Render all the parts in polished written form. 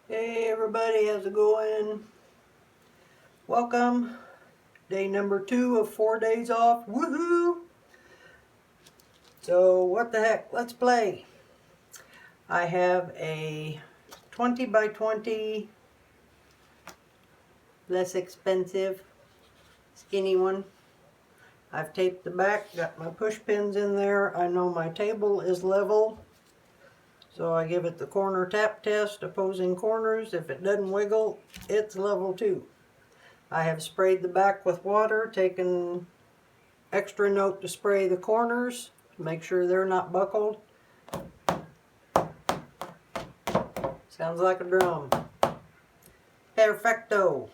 Hey everybody, how's it going? Welcome. Day number 2 of 4 days off. Woohoo! So what the heck? Let's play. I have a 20 by 20, less expensive, skinny one. I've taped the back, got my push pins in there. I know my table is level. So I give it the corner tap test, opposing corners. If it doesn't wiggle, it's level too. I have sprayed the back with water, taken extra note to spray the corners to make sure they're not buckled. Sounds like a drum. Perfecto.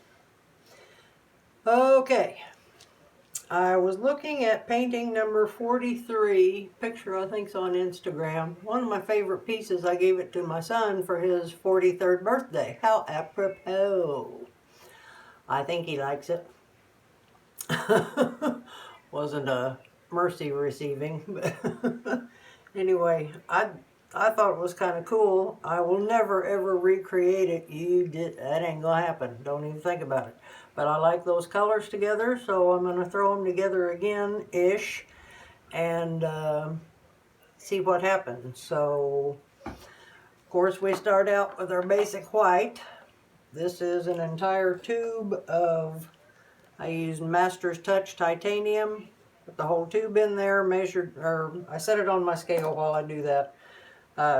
Okay. I was looking at painting number 43, picture I think's on Instagram. One of my favorite pieces, I gave it to my son for his 43rd birthday. How apropos. I think he likes it. Wasn't a mercy receiving, but anyway, I thought it was kind of cool. I will never ever recreate it. That ain't gonna happen. Don't even think about it. But I like those colors together, so I'm gonna throw them together again ish, and see what happens. So of course we start out with our basic white. This is an entire tube of, I used Master's Touch titanium. Put the whole tube in there, measured, or I set it on my scale while I do that.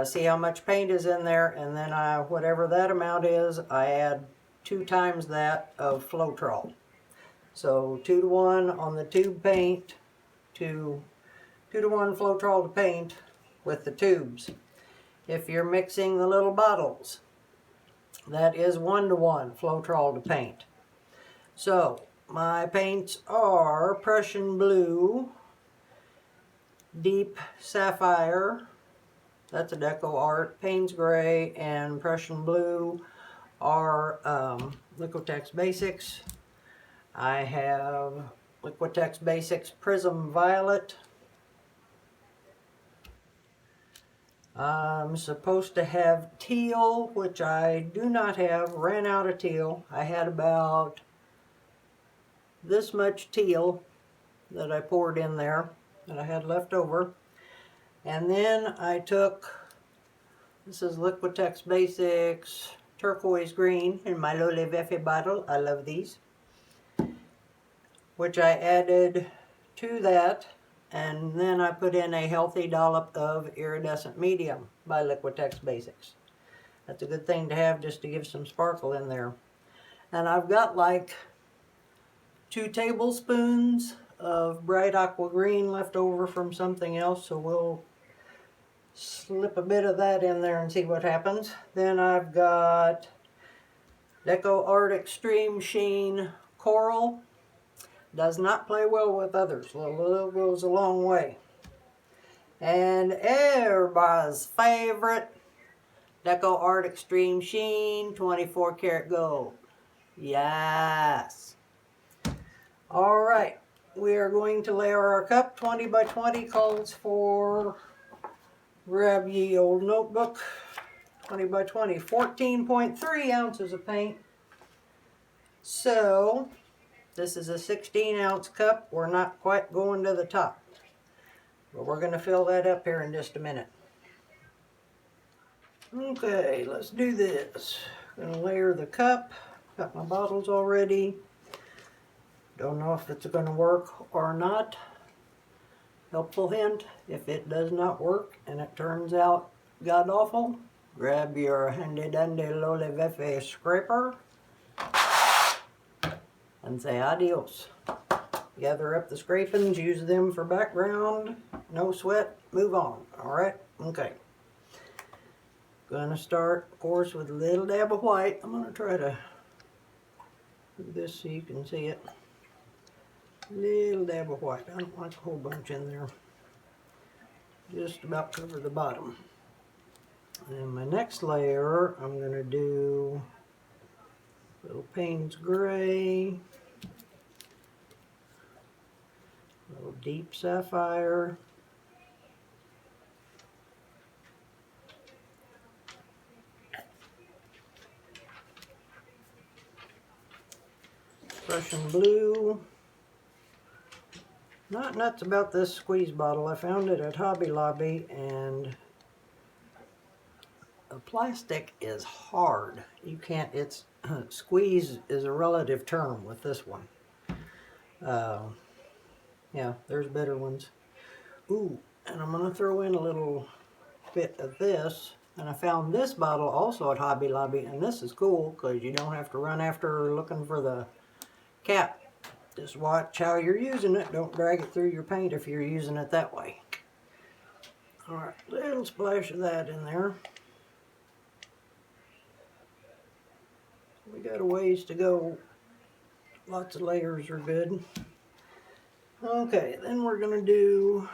See how much paint is in there, and then whatever that amount is, I add 2 times that of Floetrol. So 2 to 1 on the tube paint, 2 to 1 Floetrol to paint with the tubes. If you're mixing the little bottles, that is 1 to 1 Floetrol to paint. So my paints are Prussian Blue, Deep Sapphire, that's a Deco Art, Payne's Gray, and Prussian Blue are Liquitex Basics. I have Liquitex Basics Prism Violet. I'm supposed to have teal, which I do not have, ran out of teal. I had about this much teal that I poured in there that I had left over. And then I took, this is Liquitex Basics Turquoise Green in my Lole Vefe bottle. I love these. Which I added to that, and then I put in a healthy dollop of Iridescent Medium by Liquitex Basics. That's a good thing to have just to give some sparkle in there. And I've got like 2 tablespoons of bright aqua green left over from something else, so we'll slip a bit of that in there and see what happens. Then I've got Deco Art Extreme Sheen Coral. Does not play well with others. A little goes a long way. And everybody's favorite Deco Art Extreme Sheen 24 karat gold. Yes. All right. We are going to layer our cup. 20 by 20 calls for, grab ye old notebook. 20 by 20, 14.3 ounces of paint. So this is a 16-ounce cup. We're not quite going to the top, but we're going to fill that up here in just a minute. Okay, let's do this. Going to layer the cup. Got my bottles already. Don't know if it's going to work or not. Helpful hint, if it does not work and it turns out god-awful, grab your handy-dandy Lole Vefe scraper and say adios. Gather up the scrapings, use them for background, no sweat, move on. Alright, okay. Gonna start, of course, with a little dab of white. I'm gonna try to do this so you can see it. Little dab of white. I don't like a whole bunch in there. Just about cover the bottom. And my next layer, I'm gonna do a little Payne's Gray. A little Deep Sapphire. Prussian blue. Not nuts about this squeeze bottle. I found it at Hobby Lobby, and the plastic is hard. You can't, it's, squeeze is a relative term with this one. Yeah, there's better ones. Ooh, and I'm gonna throw in a little bit of this. And I found this bottle also at Hobby Lobby, and this is cool because you don't have to run after looking for the cap. Just watch how you're using it. Don't drag it through your paint if you're using it that way. Alright, little splash of that in there. We got a ways to go. Lots of layers are good. Okay, then we're going to do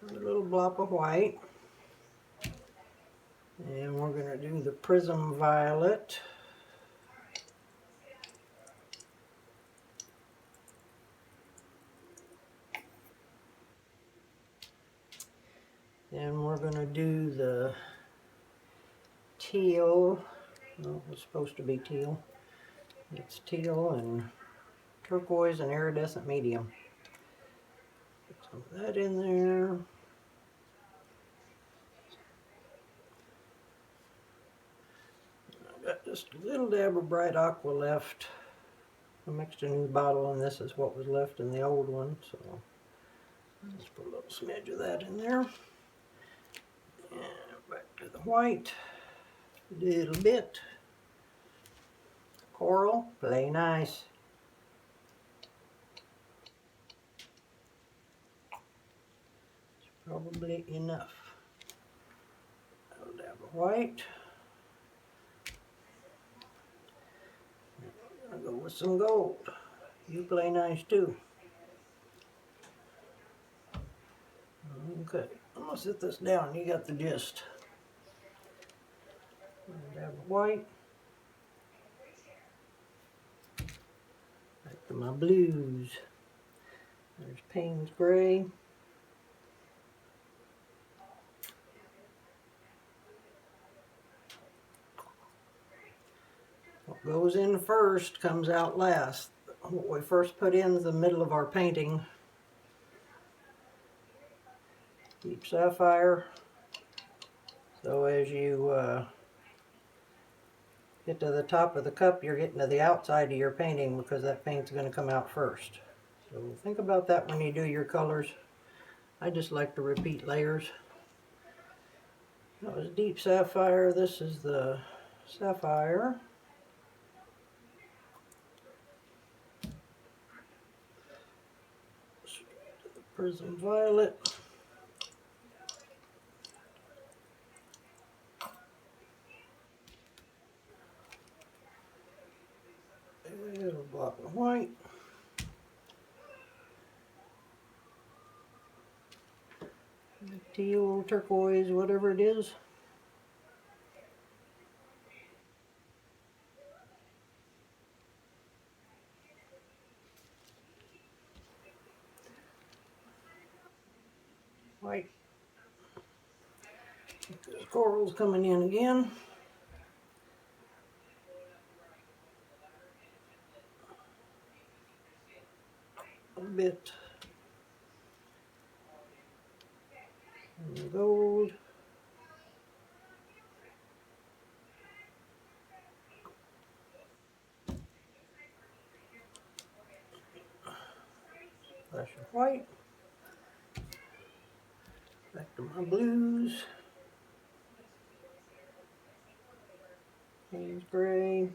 a little blob of white. And we're going to do the Prism Violet. Then we're going to do the teal. No, it's supposed to be teal. It's teal and turquoise and iridescent medium. Put some of that in there. I've got just a little dab of bright aqua left. I mixed a new bottle, and this is what was left in the old one, so let's put a little smidge of that in there. And back to the white, a little bit. Coral, play nice. It's probably enough. A little dab of white. I'm gonna go with some gold. You play nice too. Okay, I'm gonna set this down. You got the gist. Dab of white. Back to my blues. There's Payne's Gray. What goes in first comes out last. What we first put in is the middle of our painting. Deep sapphire. So as you get to the top of the cup, you're getting to the outside of your painting because that paint's going to come out first. So think about that when you do your colors. I just like to repeat layers. That was deep sapphire. This is the sapphire. Straight to the Prism Violet. A little block of white. Teal, turquoise, whatever it is. White. The coral's coming in again. A bit. And the gold. Flash of white. Back to my blues. Payne's Gray.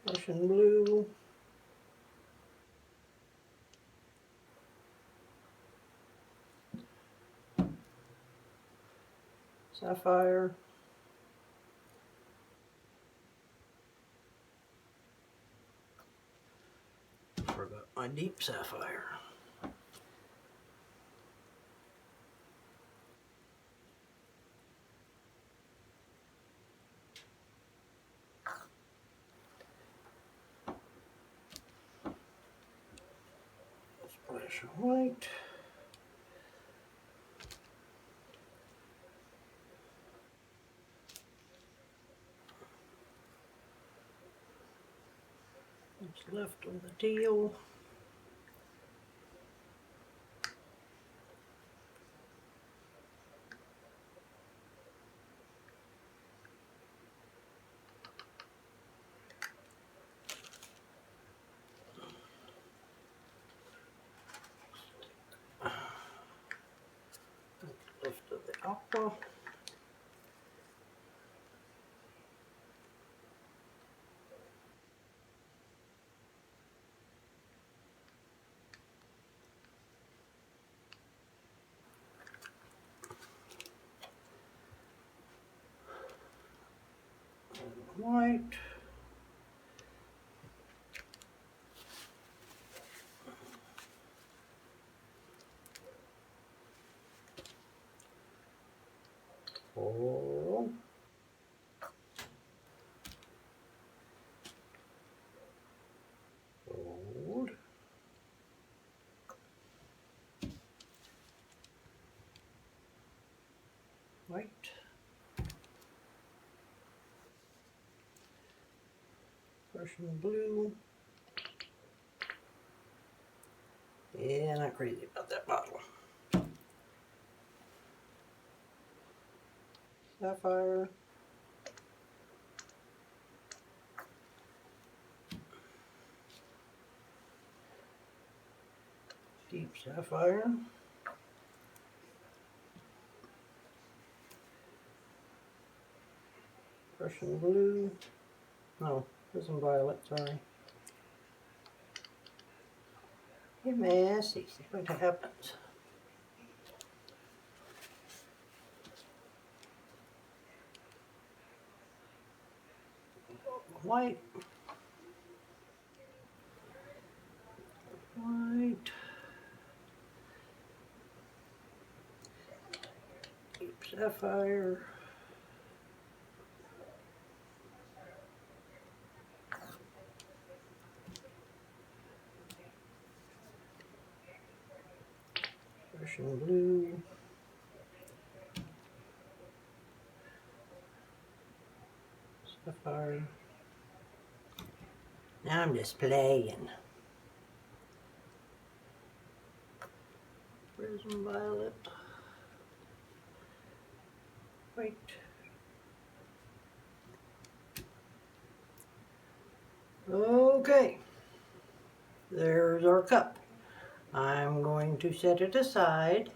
Russian blue. Sapphire. Forgot my deep sapphire. Splash of white. What's left of the teal. Left of the aqua. White. Coral. Gold. White. Prussian blue. Yeah, not crazy about that bottle. Sapphire. Deep sapphire. Prussian blue. No, prism violet, sorry. Hey, messy. See what happens. White. White. Deep sapphire. Prussian blue. Sapphire. Now I'm just playing. Prism violet. White. Okay. There's our cup. I'm going to set it aside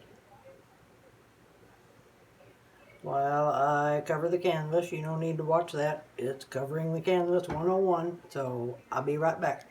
while I cover the canvas. You don't need to watch that. It's covering the canvas 101, so I'll be right back.